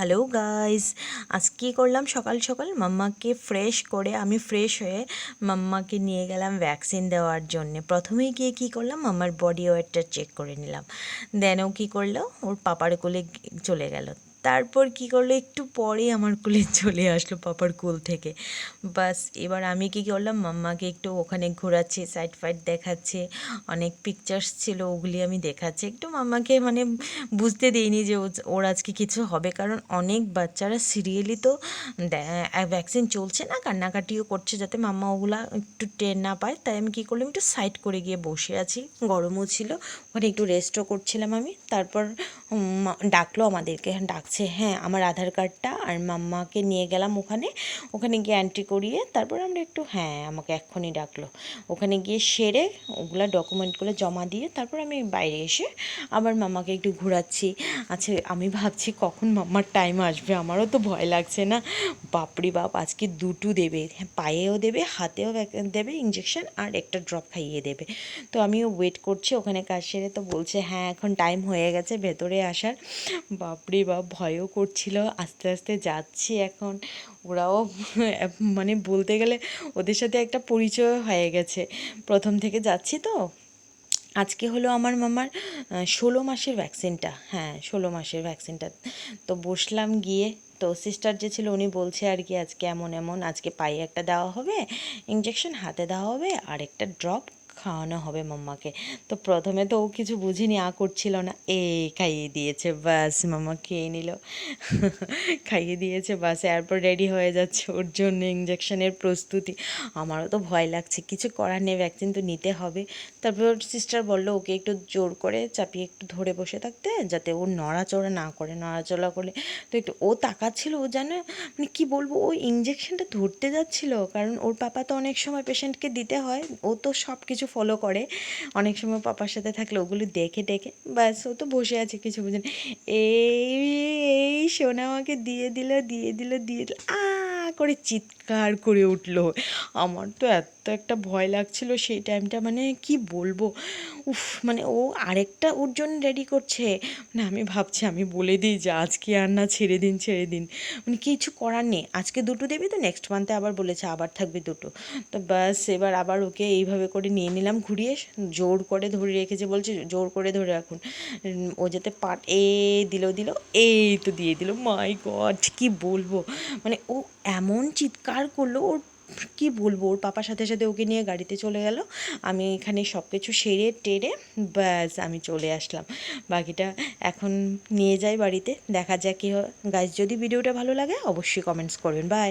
Hello guys, আজ কী করলাম? সকাল সকাল মাম্মাকে ফ্রেশ করে আমি ফ্রেশ হয়ে মাম্মাকে নিয়ে গেলাম ভ্যাকসিন দেওয়ার জন্যে। প্রথমেই গিয়ে কী করলাম, মাম্মার বডি ওয়েটটা চেক করে নিলাম। দেন ও কী করলো, ওর পাপার কোলে চলে গেল। তারপর কী করলো, একটু পরেই আমার কোলে চলে আসলো পাপার কোল থেকে। বাস এবার আমি কী করলাম, মাম্মাকে একটু ওখানে ঘোরাচ্ছি, সাইড ফাইড দেখাচ্ছি, অনেক পিকচার্স ছিল ওগুলি আমি দেখাচ্ছি। একটু মাম্মাকে মানে বুঝতে দিইনি যে ওর আজকে কিছু হবে, কারণ অনেক বাচ্চারা সিরিয়ালি তো ভ্যাকসিন চলছে না, কান্নাকাটিও করছে যাতে মাম্মা ওগুলা একটু টের না পায়। তাই আমি কী করলাম, একটু সাইড করে গিয়ে বসে আছি, গরমও ছিল, ওখানে একটু রেস্টও করছিলাম আমি। তারপর ডাকলো আমাদেরকে, ডাকছে, হ্যাঁ আমার আধার কার্ডটা আর মাম্মাকে নিয়ে গেলাম ওখানে। ওখানে গিয়ে এন্ট্রি করিয়ে তারপর আমরা একটু, হ্যাঁ আমাকে এক্ষুনি ডাকলো, ওখানে গিয়ে সেরে ওগুলা ডকুমেন্টগুলো জমা দিয়ে তারপর আমি বাইরে এসে আবার মাম্মাকে একটু ঘোরাচ্ছি। আচ্ছা আমি ভাবছি কখন মাম্মার টাইম আসবে, আমারও তো ভয় লাগছে না। বাপরে বাপ, আজকে দুটো দেবে, হ্যাঁ পায়েও দেবে, হাতেও দেবে ইঞ্জেকশন, আর একটা ড্রপ খাইয়ে দেবে। তো আমিও ওয়েট করছি ওখানে কাজ সেরে। তো বলছে হ্যাঁ এখন টাইম হয়ে গেছে ভেতরে আসার। বাপরে বাপ, ভয়ও করছিল। আস্তে আস্তে যাচ্ছি এখন। ওরাও মানে বলতে গেলে ওদের সাথে একটা পরিচয় হয়ে গেছে, প্রথম থেকে যাচ্ছি তো। আজকে হলো আমার মামার 16 মাসের ভ্যাকসিনটা, হ্যাঁ 16 মাসের ভ্যাকসিনটা। তো বসলাম গিয়ে, তো সিস্টার যে ছিল উনি বলছে আর কি আজকে এমন এমন, আজকে পায়ে একটা দেওয়া হবে ইঞ্জেকশন, হাতে দেওয়া হবে, আর একটা ড্রপ খাওয়ানো হবে মাম্মাকে। তো প্রথমে তো ও কিছু বুঝিনি, করছিল না, খাইয়ে দিয়েছে, বাস মাম্মা খেয়ে নিল। খাইয়ে দিয়েছে বাস, এরপর রেডি হয়ে যাচ্ছে ওর জন্য ইঞ্জেকশনের প্রস্তুতি। আমারও তো ভয় লাগছে, কিছু করার নেই, ভ্যাকসিন তো নিতে হবে। তারপর সিস্টার বললো ওকে একটু জোর করে চাপিয়ে একটু ধরে বসে থাকতে, যাতে ও নড়াচড়া না করে, নড়াচড়া করলে তো একটু ও তাকাচ্ছিল, ও জানে মানে কী বলবো, ও ইঞ্জেকশনটা ধরতে যাচ্ছিল, কারণ ওর পাপা তো অনেক সময় পেশেন্টকে দিতে হয়, ও তো সব কিছু ফলো করে, অনেক সময় পাপার সাথে থাকলে ওগুলো দেখে দেখে, ব্যাস ও তো বসে আছে কিছু বুঝেন। এই এই সোনা আমাকে দিয়ে দিল, দিয়ে দিল, দিয়ে দিল, করে চিৎকার করে উঠলো। আমার তো এত একটা ভয় লাগছিল সেই টাইমটা, মানে কি বলবো, উফ, মানে ও আরেকটা ওর জন্য রেডি করছে। মানে আমি ভাবছি আমি বলে দিই যে আজকে আর না, ছেড়ে দিন ছেড়ে দিন, মানে কিছু করার নেই। আজকে দুটো দেবে তো নেক্সট মান্থে আবার বলেছে আবার থাকবে দুটো। তো ব্যাস এবার আবার ওকে এইভাবে করে নিয়ে নিলাম ঘুরিয়ে, জোর করে ধরে রেখেছে, বলছে জোর করে ধরে রাখুন, ও যাতে দিল দিল, এই তো দিয়ে দিল। মাই গড, কি বলবো, মানে ও এমন চিৎকার করলো, ওর কি বলবো, ওর পাপার সাথে সাথে ওকে নিয়ে গাড়িতে চলে গেল। আমি এখানে সব কিছু সেরে টেরে ব্যাস আমি চলে আসলাম। বাকিটা এখন নিয়ে যাই বাড়িতে, দেখা যাক কী হয়। গাইজ, যদি ভিডিওটা ভালো লাগে অবশ্যই কমেন্টস করবেন। বাই।